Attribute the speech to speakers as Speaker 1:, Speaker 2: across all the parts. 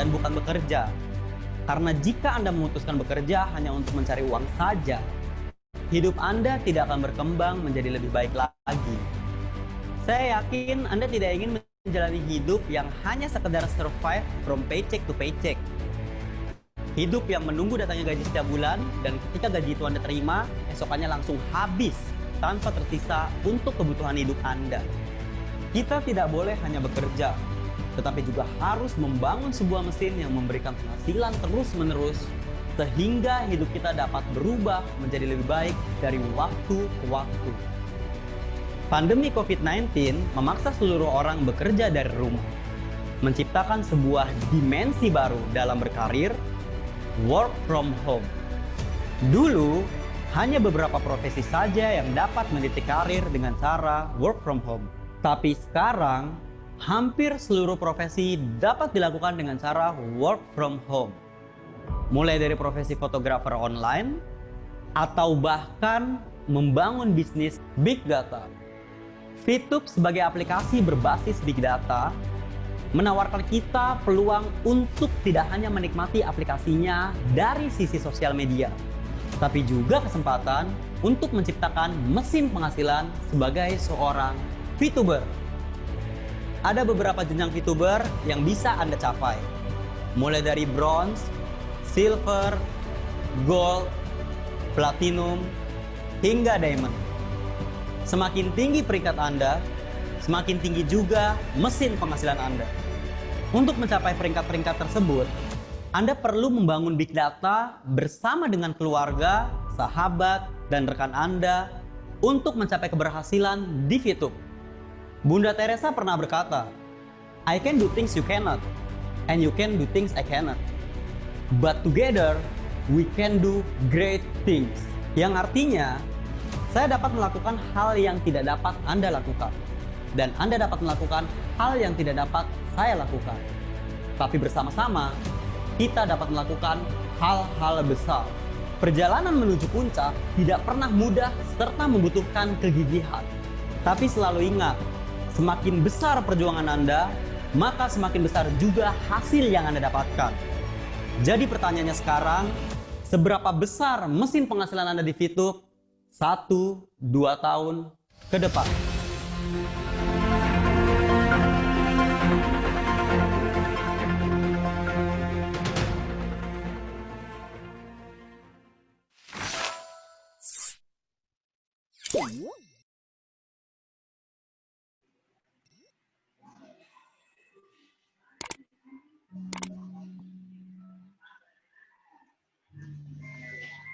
Speaker 1: dan bukan bekerja. Karena jika Anda memutuskan bekerja hanya untuk mencari uang saja, hidup Anda tidak akan berkembang menjadi lebih baik lagi. Saya yakin Anda tidak ingin menjalani hidup yang hanya sekedar survive from paycheck to paycheck. Hidup yang menunggu datangnya gaji setiap bulan, dan ketika gaji itu Anda terima, esokannya langsung habis tanpa tersisa untuk kebutuhan hidup Anda. Kita tidak boleh hanya bekerja, tetapi juga harus membangun sebuah mesin yang memberikan penghasilan terus-menerus, sehingga hidup kita dapat berubah menjadi lebih baik dari waktu ke waktu. Pandemi COVID-19 memaksa seluruh orang bekerja dari rumah, menciptakan sebuah dimensi baru dalam berkarir, work from home. Dulu, hanya beberapa profesi saja yang dapat meniti karir dengan cara work from home. Tapi sekarang, hampir seluruh profesi dapat dilakukan dengan cara work from home. Mulai dari profesi fotografer online, atau bahkan membangun bisnis big data. Fitup sebagai aplikasi berbasis big data menawarkan kita peluang untuk tidak hanya menikmati aplikasinya dari sisi sosial media, tapi juga kesempatan untuk menciptakan mesin penghasilan sebagai seorang VTuber. Ada beberapa jenjang VTuber yang bisa Anda capai, mulai dari bronze, silver, gold, platinum, hingga diamond. Semakin tinggi peringkat Anda, semakin tinggi juga mesin penghasilan Anda. Untuk mencapai peringkat-peringkat tersebut, Anda perlu membangun big data bersama dengan keluarga, sahabat, dan rekan Anda untuk mencapai keberhasilan di VTube. Bunda Teresa pernah berkata, "I can do things you cannot, and you can do things I cannot. But together, we can do great things." Yang artinya, saya dapat melakukan hal yang tidak dapat Anda lakukan, dan Anda dapat melakukan hal yang tidak dapat saya lakukan. Tapi bersama-sama, kita dapat melakukan hal-hal besar. Perjalanan menuju puncak tidak pernah mudah serta membutuhkan kegigihan. Tapi selalu ingat, semakin besar perjuangan Anda, maka semakin besar juga hasil yang Anda dapatkan. Jadi pertanyaannya sekarang, seberapa besar mesin penghasilan Anda di VTube 1-2 tahun ke depan?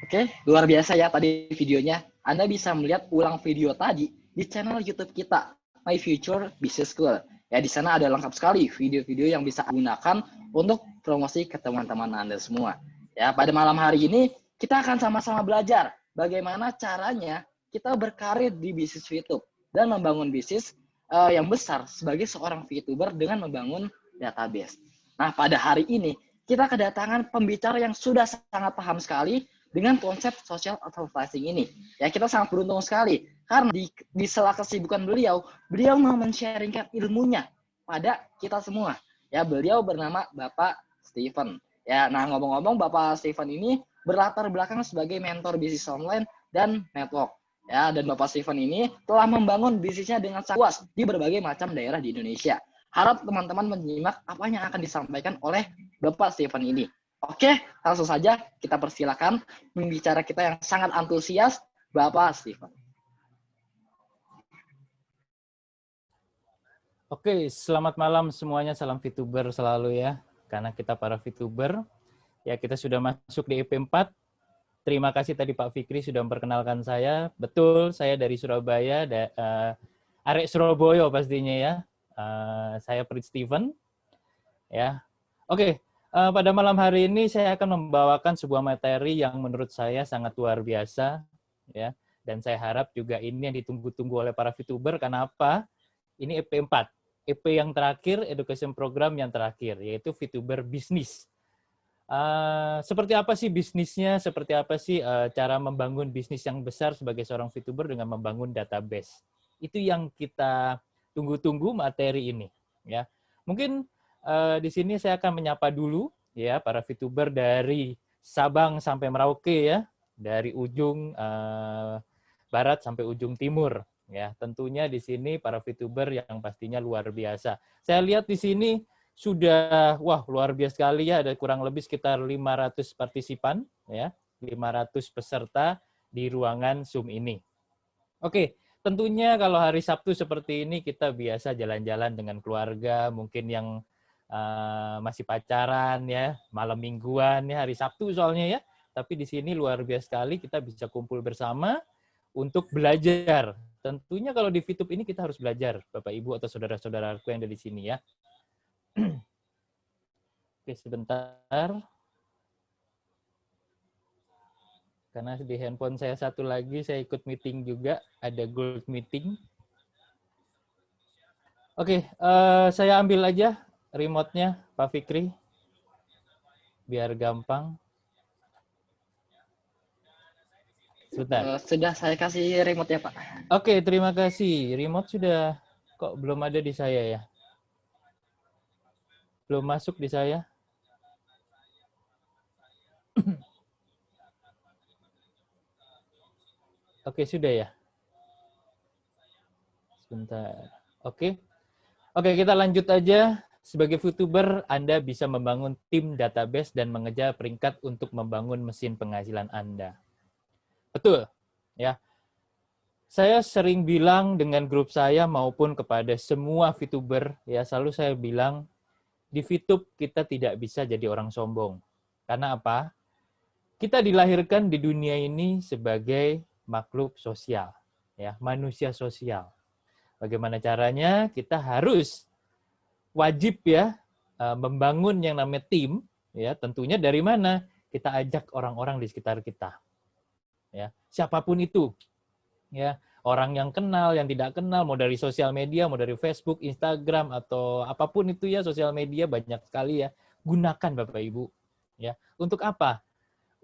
Speaker 2: Oke, luar biasa ya tadi videonya. Anda bisa melihat ulang video tadi di channel YouTube kita, My Future Business School. Ya, di sana ada lengkap sekali video-video yang bisa gunakan untuk promosi ke teman-teman Anda semua. Ya, pada malam hari ini kita akan sama-sama belajar bagaimana caranya kita berkarir di bisnis YouTube dan membangun bisnis yang besar sebagai seorang VTuber dengan membangun database. Nah, pada hari ini kita kedatangan pembicara yang sudah sangat paham sekali dengan konsep social advertising ini. Ya, kita sangat beruntung sekali karena di sela kesibukan beliau mau men-sharingkan ilmunya pada kita semua. Ya, beliau bernama Bapak Steven. Ya, nah ngomong-ngomong Bapak Steven ini berlatar belakang sebagai mentor bisnis online dan network. Ya, dan Bapak Steven ini telah membangun bisnisnya dengan sangat luas di berbagai macam daerah di Indonesia. Harap teman-teman menyimak apa yang akan disampaikan oleh Bapak Steven ini. Oke, langsung saja kita persilakan pembicara kita yang sangat antusias, Bapak Steven.
Speaker 3: Oke, selamat malam semuanya, salam VTuber selalu ya. Karena kita para VTuber, ya kita sudah masuk di EP 4. Terima kasih tadi Pak Fikri sudah memperkenalkan saya. Betul, saya dari Surabaya, arek Surabaya pastinya ya. Saya Prit Steven. Ya, oke. Pada malam hari ini saya akan membawakan sebuah materi yang menurut saya sangat luar biasa, ya. Dan saya harap juga ini yang ditunggu-tunggu oleh para VTuber. Kenapa? Ini EP 4, EP yang terakhir, education program yang terakhir, yaitu VTuber bisnis. Seperti apa sih bisnisnya? Seperti apa sih cara membangun bisnis yang besar sebagai seorang VTuber dengan membangun database? Itu yang kita tunggu-tunggu materi ini, ya. Mungkin di sini saya akan menyapa dulu ya para VTuber dari Sabang sampai Merauke ya, dari ujung barat sampai ujung timur ya. Tentunya di sini para VTuber yang pastinya luar biasa. Saya lihat di sini sudah luar biasa sekali ya, ada kurang lebih sekitar 500 partisipan ya, 500 peserta di ruangan Zoom ini. Oke, tentunya kalau hari Sabtu seperti ini kita biasa jalan-jalan dengan keluarga, mungkin yang masih pacaran ya, malam mingguan ya, hari Sabtu soalnya ya. Tapi di sini luar biasa sekali kita bisa kumpul bersama untuk belajar. Tentunya kalau di VTube ini kita harus belajar, Bapak Ibu atau saudara-saudaraku yang ada di sini ya. Oke, sebentar. Karena di handphone saya satu lagi, saya ikut meeting juga, ada Gold Meeting. Oke, saya ambil aja remote-nya, Pak Fikri, biar gampang. Sebentar.
Speaker 2: Sudah saya kasih remote ya, Pak.
Speaker 3: Oke, terima kasih. Remote sudah, kok belum ada di saya ya? Belum masuk di saya. Oke, sudah ya? Sebentar. Oke. Oke, kita lanjut aja. Sebagai VTuber, Anda bisa membangun tim database dan mengejar peringkat untuk membangun mesin penghasilan Anda. Betul, ya. Saya sering bilang dengan grup saya maupun kepada semua VTuber, ya selalu saya bilang, di VTube kita tidak bisa jadi orang sombong. Karena apa? Kita dilahirkan di dunia ini sebagai makhluk sosial, ya, manusia sosial. Bagaimana caranya? Kita harus wajib ya membangun yang namanya tim, ya tentunya dari mana? Kita ajak orang-orang di sekitar kita, ya siapapun itu, ya orang yang kenal, yang tidak kenal, mau dari sosial media, mau dari Facebook, Instagram atau apapun itu ya sosial media banyak sekali ya. Gunakan Bapak Ibu, ya untuk apa?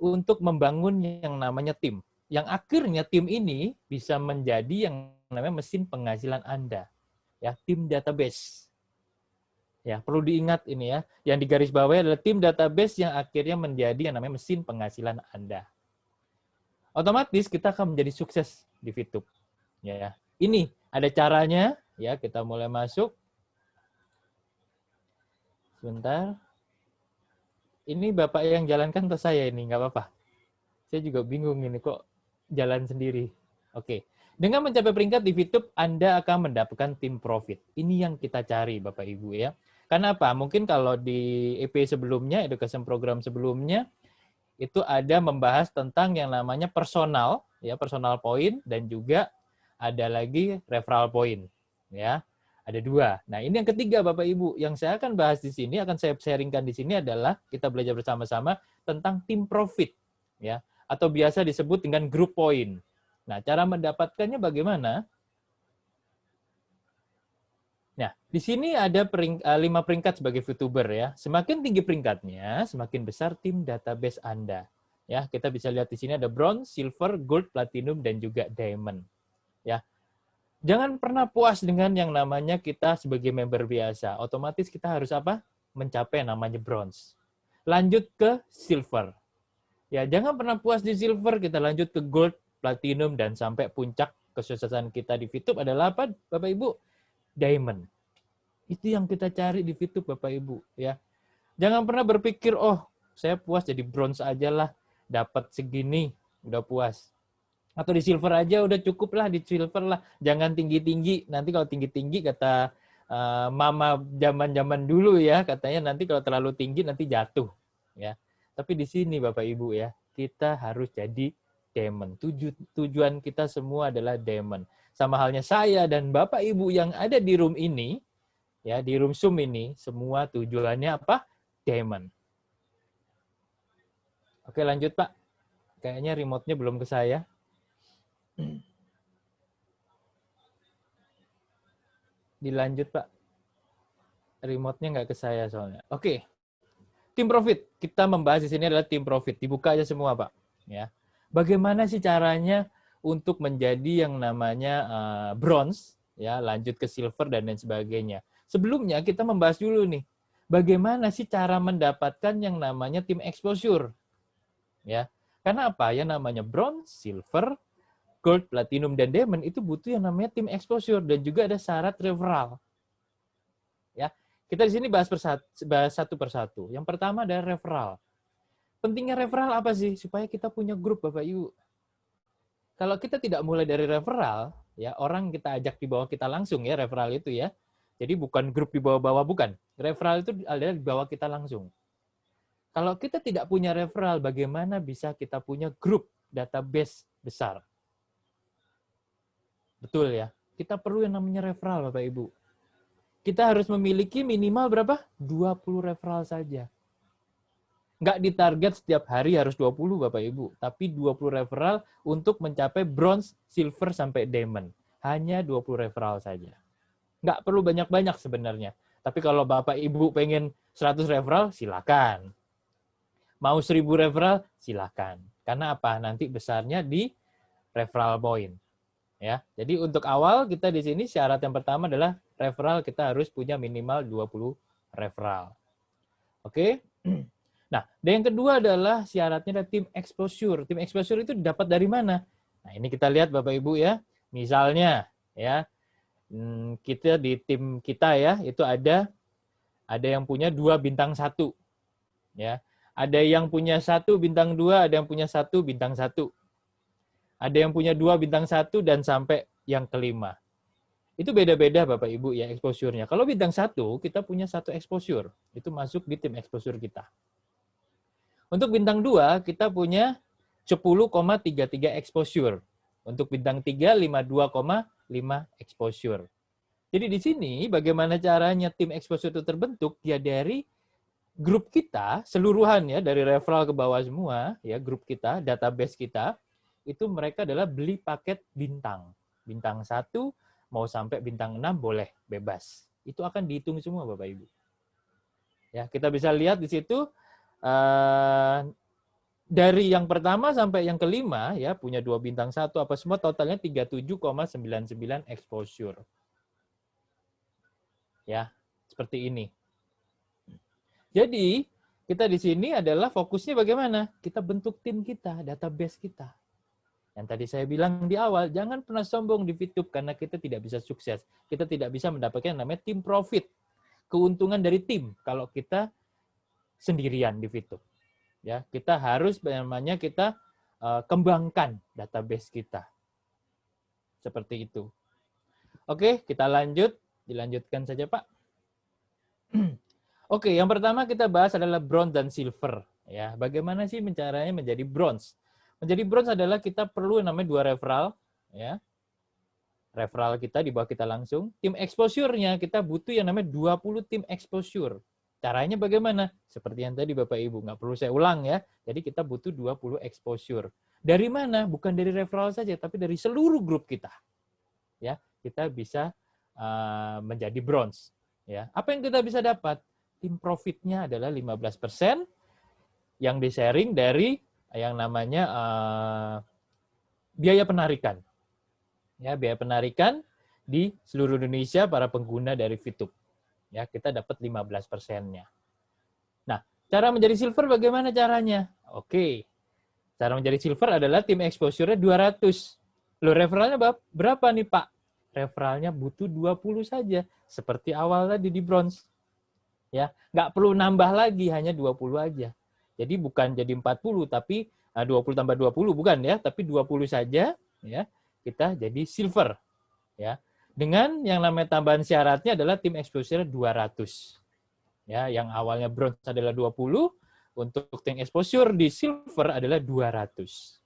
Speaker 3: Untuk membangun yang namanya tim, yang akhirnya tim ini bisa menjadi yang namanya mesin penghasilan Anda, ya tim database. Ya, perlu diingat ini ya, yang digarisbawahi adalah tim database yang akhirnya menjadi yang namanya mesin penghasilan Anda. Otomatis kita akan menjadi sukses di VTube. Ya, ini ada caranya, ya kita mulai masuk. Sebentar. Ini Bapak yang jalankan atau saya ini? Nggak apa-apa. Saya juga bingung ini kok jalan sendiri. Oke. Dengan mencapai peringkat di VTube, Anda akan mendapatkan tim profit. Ini yang kita cari Bapak Ibu ya. Karena apa? Mungkin kalau di EP sebelumnya, education program sebelumnya, itu ada membahas tentang yang namanya personal, ya personal point, dan juga ada lagi referral point, ya ada 2. Nah ini yang ketiga Bapak Ibu, yang saya akan bahas di sini, akan saya sharingkan di sini adalah kita belajar bersama-sama tentang tim profit, ya atau biasa disebut dengan group point. Nah cara mendapatkannya bagaimana? Nah, di sini ada 5 peringkat sebagai VTuber ya. Semakin tinggi peringkatnya, semakin besar tim database Anda. Ya, kita bisa lihat di sini ada bronze, silver, gold, platinum dan juga diamond. Ya. Jangan pernah puas dengan yang namanya kita sebagai member biasa. Otomatis kita harus apa? Mencapai namanya bronze. Lanjut ke silver. Ya, jangan pernah puas di silver, kita lanjut ke gold, platinum dan sampai puncak kesuksesan kita di VTube adalah apa, Bapak Ibu? Diamond. Itu yang kita cari di VTube Bapak Ibu ya. Jangan pernah berpikir oh saya puas jadi bronze aja lah, dapat segini udah puas. Atau di silver aja udah cukup lah, di silver lah. Jangan tinggi-tinggi. Nanti kalau tinggi-tinggi kata mama zaman-zaman dulu ya, katanya nanti kalau terlalu tinggi nanti jatuh ya. Tapi di sini Bapak Ibu ya, kita harus jadi diamond. Tujuan kita semua adalah diamond. Sama halnya saya dan Bapak Ibu yang ada di room ini, ya di room Zoom ini, semua tujuannya apa? Diamond. Oke lanjut Pak. Kayaknya remote-nya belum ke saya. Dilanjut Pak. Remote-nya nggak ke saya soalnya. Oke. Tim profit. Kita membahas di sini adalah tim profit. Dibuka aja semua Pak. Ya. Bagaimana sih caranya untuk menjadi yang namanya bronze, ya lanjut ke silver dan lain sebagainya. Sebelumnya kita membahas dulu nih, bagaimana sih cara mendapatkan yang namanya tim exposure? Ya, karena apa? Yang namanya bronze, silver, gold, platinum, dan diamond itu butuh yang namanya tim exposure dan juga ada syarat referral. Ya, kita di sini bahas satu persatu. Yang pertama adalah referral. Pentingnya referral apa sih? Supaya kita punya grup, Bapak Ibu. Kalau kita tidak mulai dari referral, ya orang kita ajak di bawah kita langsung ya referral itu ya. Jadi bukan grup di bawah-bawah, bukan. Referral itu adalah di bawah kita langsung. Kalau kita tidak punya referral, bagaimana bisa kita punya grup database besar? Betul ya. Kita perlu yang namanya referral, Bapak Ibu. Kita harus memiliki minimal berapa? 20 referral saja. Nggak ditarget setiap hari harus 20, Bapak Ibu. Tapi 20 referral untuk mencapai bronze, silver, sampai diamond. Hanya 20 referral saja. Nggak perlu banyak-banyak sebenarnya. Tapi kalau Bapak Ibu pengen 100 referral, silakan. Mau 1000 referral, silakan. Karena apa? Nanti besarnya di referral point. Ya. Jadi untuk awal kita di sini syarat yang pertama adalah referral kita harus punya minimal 20 referral. Oke? Nah, dan yang kedua adalah syaratnya ada tim exposure. Tim exposure itu dapat dari mana? Nah, ini kita lihat Bapak Ibu ya. Misalnya ya, kita di tim kita ya, itu ada yang punya 2 bintang 1. Ya. Ada yang punya 1 bintang 2, ada yang punya 1 bintang 1. Ada yang punya 2 bintang 1 dan sampai yang kelima. Itu beda-beda Bapak Ibu ya exposure-nya. Kalau bintang 1, kita punya 1 exposure. Itu masuk di tim exposure kita. Untuk bintang 2, kita punya 10,33 exposure. Untuk bintang 3, 52,5 exposure. Jadi di sini bagaimana caranya tim exposure itu terbentuk? Ya dari grup kita, seluruhan ya, dari referral ke bawah semua, ya grup kita, database kita, itu mereka adalah beli paket bintang. Bintang 1, mau sampai bintang 6 boleh, bebas. Itu akan dihitung semua Bapak Ibu. Ya, kita bisa lihat di situ, dari yang pertama sampai yang kelima ya punya 2 bintang 1 apa semua totalnya 37,99 exposure. Ya, seperti ini. Jadi, kita di sini adalah fokusnya bagaimana? Kita bentuk tim kita, database kita. Yang tadi saya bilang di awal, jangan pernah sombong di VTube karena kita tidak bisa sukses. Kita tidak bisa mendapatkan yang namanya tim profit. Keuntungan dari tim kalau kita sendirian di VTube. Ya, kita harus namanya kita kembangkan database kita. Seperti itu. Oke, kita lanjut. Dilanjutkan saja, Pak. Oke, yang pertama kita bahas adalah bronze dan silver. Ya, bagaimana sih caranya menjadi bronze? Menjadi bronze adalah kita perlu yang namanya 2 referral. Ya. Referral kita di bawah kita langsung. Tim exposure-nya kita butuh yang namanya 20 tim exposure. Caranya bagaimana? Seperti yang tadi Bapak Ibu, nggak perlu saya ulang ya. Jadi kita butuh 20 exposure. Dari mana? Bukan dari referral saja, tapi dari seluruh grup kita. Ya, kita bisa menjadi bronze. Ya, apa yang kita bisa dapat? Tim profitnya adalah 15% yang di-sharing dari yang namanya biaya penarikan. Ya, biaya penarikan di seluruh Indonesia para pengguna dari VTube. Ya, kita dapat 15%-nya. Nah, cara menjadi silver bagaimana caranya? Oke. Cara menjadi silver adalah tim exposure-nya 200. Loh, referralnya berapa nih, Pak? Referralnya butuh 20 saja, seperti awal tadi di bronze. Ya, nggak perlu nambah lagi, hanya 20 aja. Jadi bukan jadi 40, tapi 20 tambah 20 bukan ya, tapi 20 saja ya, kita jadi silver. Ya. Dengan yang namanya tambahan syaratnya adalah tim exposure 200. Ya, yang awalnya bronze adalah 20, untuk tim exposure di silver adalah 200.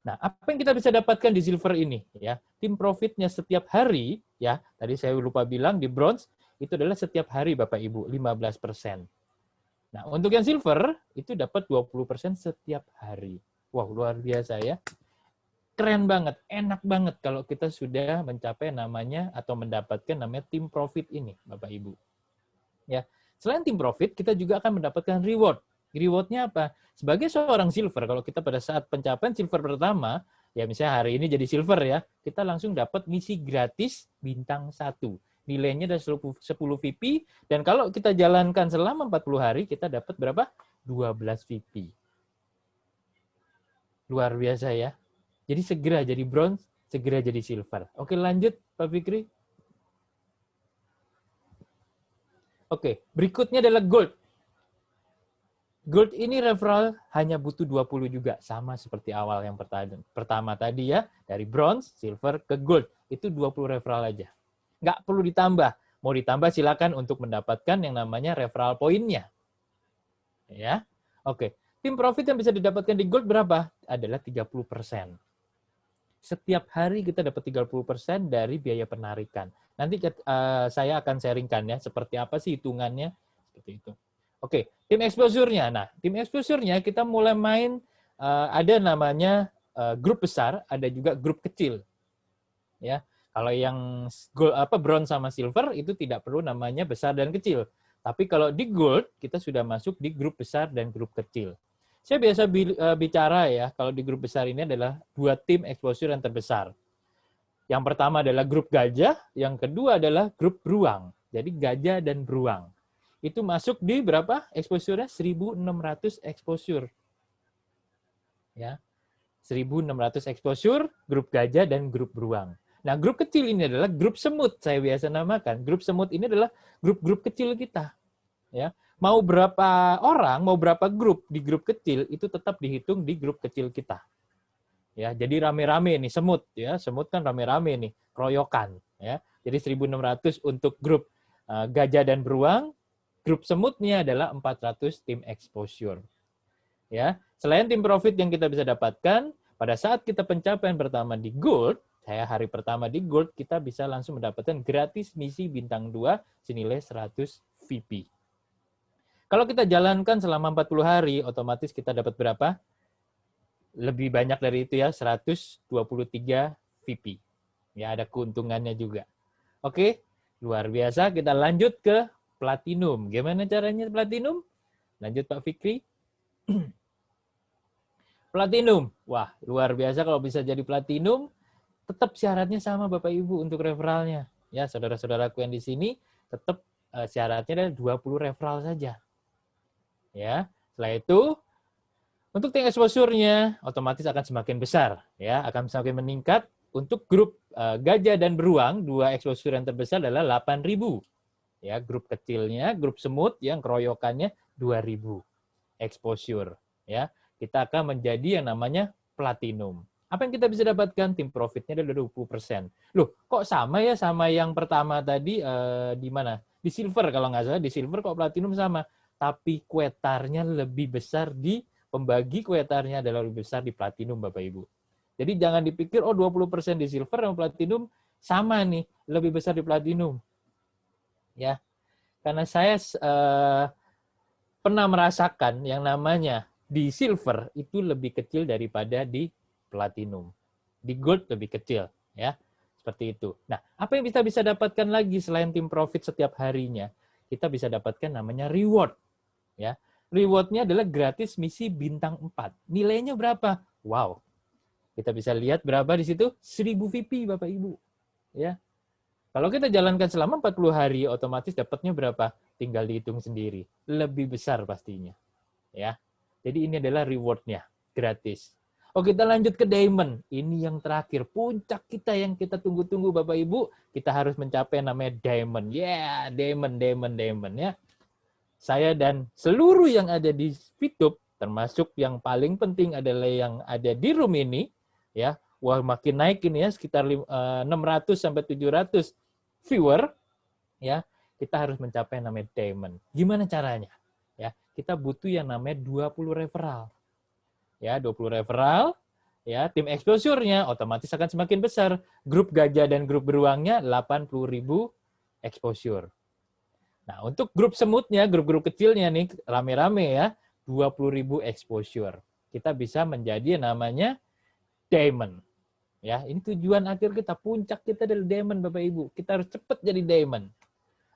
Speaker 3: Nah, apa yang kita bisa dapatkan di silver ini? Ya, tim profitnya setiap hari, ya, tadi saya lupa bilang di bronze itu adalah setiap hari Bapak Ibu 15%. Nah, untuk yang silver itu dapat 20% setiap hari. Wow, luar biasa ya. Keren banget, enak banget kalau kita sudah mencapai namanya atau mendapatkan namanya tim profit ini, Bapak Ibu. Ya, selain tim profit, kita juga akan mendapatkan reward. Rewardnya apa? Sebagai seorang silver, kalau kita pada saat pencapaian silver pertama, ya misalnya hari ini jadi silver ya, kita langsung dapat misi gratis bintang 1. Nilainya ada 10 VP, dan kalau kita jalankan selama 40 hari, kita dapat berapa? 12 VP. Luar biasa ya. Jadi segera jadi bronze, segera jadi silver. Oke, lanjut Pak Fikri. Oke, berikutnya adalah gold. Gold ini referral hanya butuh 20 juga, sama seperti awal yang pertama tadi ya, dari bronze, silver ke gold. Itu 20 referral aja. Nggak perlu ditambah. Mau ditambah silakan untuk mendapatkan yang namanya referral poinnya. Ya. Oke. Tim profit yang bisa didapatkan di gold berapa? Adalah 30%. Setiap hari kita dapat 30% dari biaya penarikan. Nanti saya akan sharingkan ya, seperti apa sih hitungannya. Seperti itu. Oke, tim exposure-nya. Nah, tim exposure-nya kita mulai main, ada namanya grup besar, ada juga grup kecil. Ya. Kalau yang gold, bronze sama silver itu tidak perlu namanya besar dan kecil. Tapi kalau di gold kita sudah masuk di grup besar dan grup kecil. Saya biasa bicara ya, kalau di grup besar ini adalah 2 tim exposure yang terbesar. Yang pertama adalah grup gajah, yang kedua adalah grup beruang. Jadi gajah dan beruang. Itu masuk di berapa exposure-nya? 1.600 exposure. Ya. 1.600 exposure, grup gajah dan grup beruang. Nah, grup kecil ini adalah grup semut, saya biasa namakan. Grup semut ini adalah grup-grup kecil kita. Ya, mau berapa orang, mau berapa grup di grup kecil itu tetap dihitung di grup kecil kita. Ya, jadi rame-rame nih semut ya, semut kan rame-rame nih, keroyokan ya. Jadi 1.600 untuk grup gajah dan beruang, grup semutnya adalah 400 tim exposure. Ya, selain tim profit yang kita bisa dapatkan, pada saat kita pencapaian pertama di gold, saya hari pertama di gold, kita bisa langsung mendapatkan gratis misi bintang 2 senilai 100 VP. Kalau kita jalankan selama 40 hari, otomatis kita dapat berapa? Lebih banyak dari itu ya, 123 VP. Ya, ada keuntungannya juga. Oke, luar biasa. Kita lanjut ke platinum. Gimana caranya platinum? Lanjut Pak Fikri. Platinum. Wah, luar biasa kalau bisa jadi platinum. Tetap syaratnya sama Bapak Ibu untuk referralnya. Ya, saudara-saudaraku yang di sini tetap syaratnya adalah 20 referral saja. Ya, setelah itu untuk tim exposure-nya otomatis akan semakin besar, ya, akan semakin meningkat. Untuk grup gajah dan beruang, 2 exposure yang terbesar adalah 8.000. Ya, grup kecilnya, grup semut yang keroyokannya 2.000 exposure, ya. Kita akan menjadi yang namanya platinum. Apa yang kita bisa dapatkan? Tim profitnya adalah 20%. Loh, kok sama ya sama yang pertama tadi di mana? Di silver kalau nggak salah, di silver kok platinum sama. Tapi kuetarnya lebih besar di, pembagi kuetarnya adalah lebih besar di platinum Bapak Ibu. Jadi jangan dipikir, oh 20% di silver dan platinum sama nih, lebih besar di platinum. Ya, karena saya pernah merasakan yang namanya di silver itu lebih kecil daripada di platinum. Di gold lebih kecil, ya. Seperti itu. Nah, apa yang kita bisa dapatkan lagi selain tim profit setiap harinya? Kita bisa dapatkan namanya reward, ya. Rewardnya adalah gratis misi bintang 4. Nilainya berapa? Wow. Kita bisa lihat berapa di situ? 1.000 VP, Bapak Ibu. Ya. Kalau kita jalankan selama 40 hari, otomatis dapatnya berapa? Tinggal dihitung sendiri. Lebih besar pastinya. Ya. Jadi ini adalah reward-nya, gratis. Oke, kita lanjut ke diamond. Ini yang terakhir, puncak kita yang kita tunggu-tunggu Bapak Ibu. Kita harus mencapai namanya diamond. Ya, diamond ya. Saya dan seluruh yang ada di YouTube, termasuk yang paling penting adalah yang ada di room ini, ya. Wah, makin naik ini ya, sekitar 600 sampai 700 viewer, ya. Kita harus mencapai namanya diamond. Gimana caranya? Ya, kita butuh yang namanya 20 referral. Ya, 20 referral, ya, tim exposure-nya otomatis akan semakin besar. Grup gajah dan grup beruangnya 80.000 exposure. Nah, untuk grup semutnya, grup-grup kecilnya nih, rame-rame ya, 20.000 exposure. Kita bisa menjadi yang namanya diamond. Ya, ini tujuan akhir kita, puncak kita adalah diamond Bapak Ibu. Kita harus cepat jadi diamond.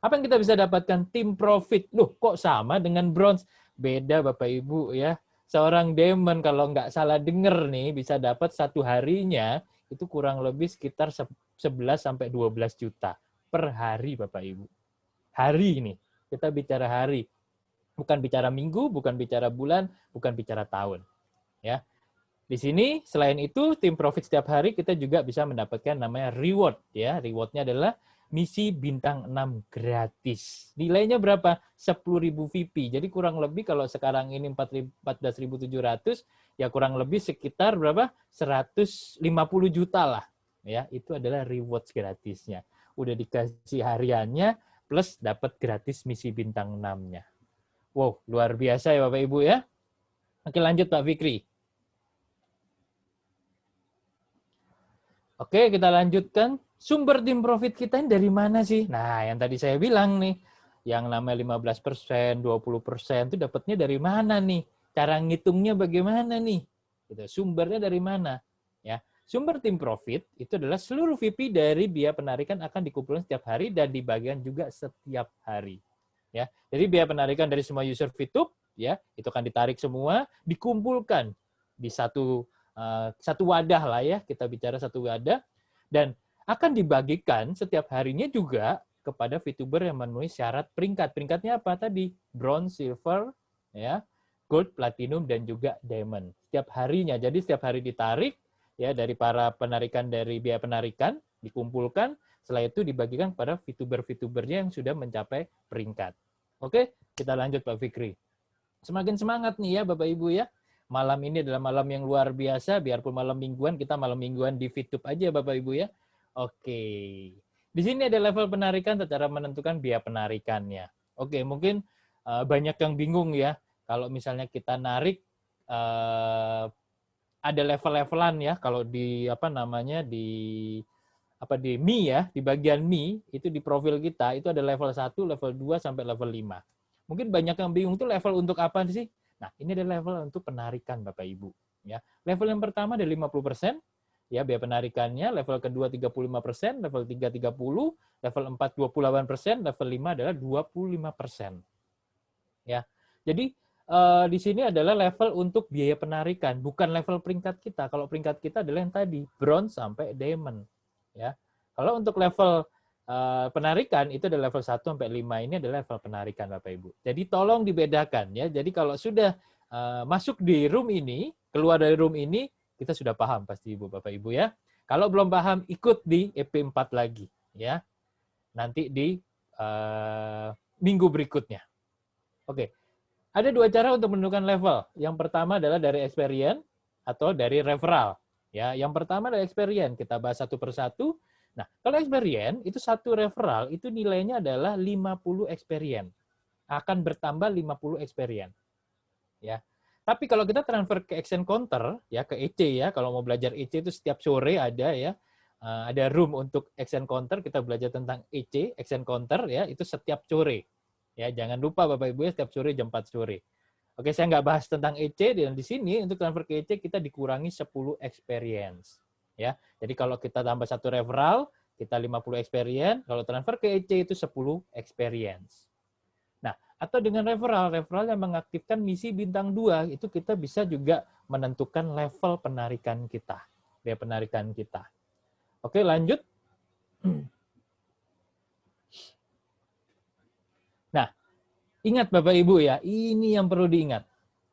Speaker 3: Apa yang kita bisa dapatkan? Tim profit. Loh, kok sama dengan bronze? Beda Bapak Ibu ya. Seorang diamond kalau nggak salah dengar nih bisa dapat satu harinya itu kurang lebih sekitar 11 sampai 12 juta per hari, Bapak Ibu. Hari ini, kita bicara hari. Bukan bicara minggu, bukan bicara bulan, bukan bicara tahun. Ya. Di sini, selain itu, tim profit setiap hari kita juga bisa mendapatkan namanya reward. Ya. Rewardnya adalah misi bintang 6 gratis. Nilainya berapa? 10.000 VP. Jadi kurang lebih kalau sekarang ini 14.700, ya kurang lebih sekitar berapa? 150 juta lah. Ya, itu adalah rewards gratisnya. Udah dikasih hariannya plus dapat gratis misi bintang 6-nya. Wow, luar biasa ya Bapak Ibu ya. Oke, lanjut Pak Fikri. Oke, kita lanjutkan. Sumber tim profit kita ini dari mana sih? Nah, yang tadi saya bilang nih, yang namanya 15%, 20% itu dapatnya dari mana nih? Cara ngitungnya bagaimana nih? Gitu. Sumbernya dari mana? Ya, sumber tim profit itu adalah seluruh VP dari biaya penarikan akan dikumpulkan setiap hari dan dibagikan juga setiap hari. Ya, jadi biaya penarikan dari semua user VTube, ya, itu akan ditarik semua, dikumpulkan di satu wadah lah ya, kita bicara satu wadah, dan akan dibagikan setiap harinya juga kepada VTuber yang memenuhi syarat peringkat. Peringkatnya apa tadi? Bronze, silver, ya, gold, platinum, dan juga diamond. Setiap harinya. Jadi setiap hari ditarik ya dari para penarikan dari biaya penarikan, dikumpulkan, setelah itu dibagikan kepada VTuber-VTubernya yang sudah mencapai peringkat. Oke, kita lanjut Pak Fikri. Semakin semangat nih ya Bapak Ibu ya. Malam ini adalah malam yang luar biasa, biarpun malam mingguan, kita malam mingguan di VTube aja Bapak Ibu ya. Oke, di sini ada level penarikan, cara menentukan biaya penarikannya. Oke, mungkin banyak yang bingung ya, kalau misalnya kita narik ada level-levelan ya, kalau di apa namanya di Mi ya, di bagian Mi itu di profil kita itu ada level 1, level 2 sampai level 5. Mungkin banyak yang bingung itu level untuk apa sih? Nah, ini ada level untuk penarikan Bapak Ibu ya. Level yang pertama ada 50%. Ya, biaya penarikannya, level kedua 35%, level 3 30, level 4 28%, level 5 adalah 25%. Ya. Jadi di sini adalah level untuk biaya penarikan, bukan level peringkat kita. Kalau peringkat kita adalah yang tadi, bronze sampai diamond. Ya. Kalau untuk level penarikan itu adalah level 1 sampai 5 ini adalah level penarikan Bapak Ibu. Jadi tolong dibedakan ya. Jadi kalau sudah masuk di room ini, keluar dari room ini, kita sudah paham pasti Ibu Bapak Ibu ya. Kalau belum paham, ikut di EP4 lagi ya. Nanti di minggu berikutnya. Oke. Ada dua cara untuk menentukan level. Yang pertama adalah dari experience atau dari referral. Ya, yang pertama adalah experience. Kita bahas satu persatu. Nah, kalau experience itu satu referral itu nilainya adalah 50 experience. Akan bertambah 50 experience. Ya. Tapi kalau kita transfer ke Action Counter, ya ke EC ya, kalau mau belajar EC itu setiap sore ada ya, ada room untuk Action Counter, kita belajar tentang EC, Action Counter ya, itu setiap sore. Ya, jangan lupa Bapak Ibu ya, setiap sore jam 4 sore. Oke, saya nggak bahas tentang EC, dan di sini untuk transfer ke EC kita dikurangi 10 experience. Ya, jadi kalau kita tambah satu referral, kita 50 experience, kalau transfer ke EC itu 10 experience. Atau dengan referral yang mengaktifkan misi bintang 2, itu kita bisa juga menentukan level penarikan kita, biaya penarikan kita. Oke, lanjut. Nah, ingat Bapak Ibu ya, ini yang perlu diingat.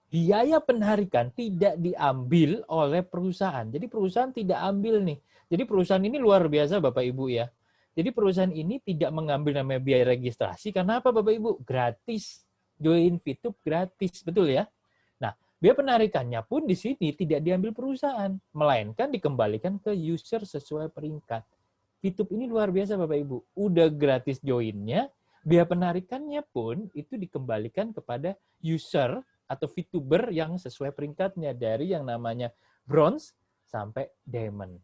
Speaker 3: Biaya penarikan tidak diambil oleh perusahaan. Jadi perusahaan tidak ambil nih. Jadi perusahaan ini luar biasa Bapak Ibu ya. Jadi perusahaan ini tidak mengambil namanya biaya registrasi, karena apa Bapak Ibu? Gratis. Join VTube gratis, betul ya? Nah, biaya penarikannya pun di sini tidak diambil perusahaan, melainkan dikembalikan ke user sesuai peringkat. VTube ini luar biasa Bapak Ibu. Udah gratis joinnya, biaya penarikannya pun itu dikembalikan kepada user atau VTuber yang sesuai peringkatnya, dari yang namanya bronze sampai diamond.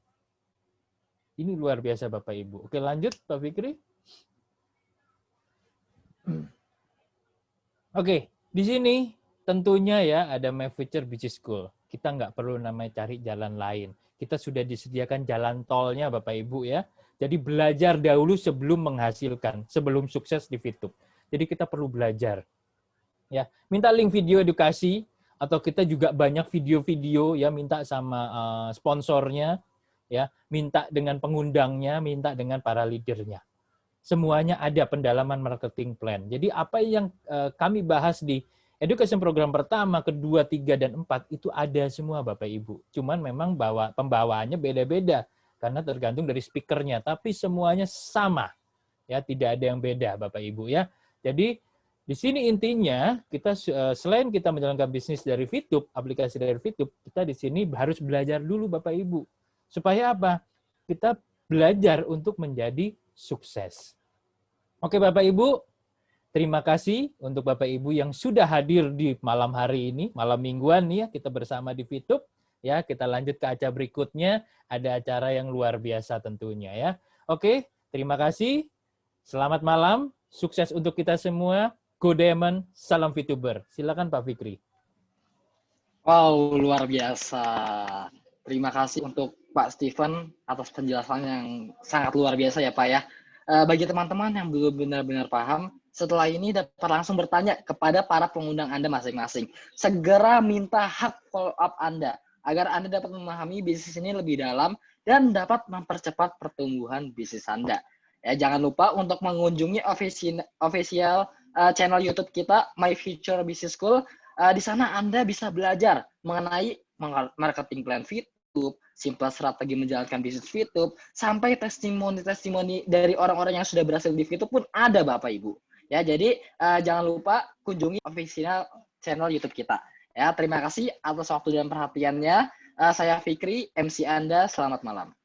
Speaker 3: Ini luar biasa Bapak Ibu. Oke, lanjut Pak Fikri. Oke, di sini tentunya ya ada My Future Business School. Kita nggak perlu namanya cari jalan lain. Kita sudah disediakan jalan tolnya Bapak Ibu ya. Jadi belajar dahulu sebelum menghasilkan, sebelum sukses di VTube. Jadi kita perlu belajar. Ya, minta link video edukasi, atau kita juga banyak video-video ya, minta sama sponsornya. Ya, minta dengan pengundangnya, minta dengan para leadernya. semuanya ada pendalaman marketing plan. Jadi apa yang kami bahas di education program pertama, kedua, tiga, dan empat itu ada semua Bapak Ibu. Cuman memang pembawaannya beda-beda karena tergantung dari speakernya, tapi semuanya sama. Ya, tidak ada yang beda Bapak Ibu ya. Jadi di sini intinya kita selain kita menjalankan bisnis dari Fitup, aplikasi dari Fitup, kita di sini harus belajar dulu Bapak Ibu. Supaya apa? Kita belajar untuk menjadi sukses. Oke Bapak Ibu, terima kasih untuk Bapak Ibu yang sudah hadir di malam hari ini, malam mingguan nih ya, kita bersama di Fitup. Ya, kita lanjut ke acara berikutnya, ada acara yang luar biasa tentunya ya. Oke, terima kasih. Selamat malam, sukses untuk kita semua. Go Diamond, salam VTuber. Silakan Pak Fikri.
Speaker 2: Wow, luar biasa. Terima kasih untuk Pak Steven atas penjelasan yang sangat luar biasa ya Pak ya. Bagi teman-teman yang belum benar-benar paham, setelah ini dapat langsung bertanya kepada para pengundang Anda masing-masing. Segera minta hak follow up Anda agar Anda dapat memahami bisnis ini lebih dalam dan dapat mempercepat pertumbuhan bisnis Anda. Ya, jangan lupa untuk mengunjungi official channel YouTube kita, My Future Business School. Di sana Anda bisa belajar mengenai marketing plan Fitup, simple strategi menjalankan bisnis Fitup, sampai testimoni-testimoni dari orang-orang yang sudah berhasil di Fitup pun ada Bapak Ibu. Ya, jadi jangan lupa kunjungi official channel YouTube kita. Ya, terima kasih atas waktu dan perhatiannya. Saya Fikri, MC Anda. Selamat malam.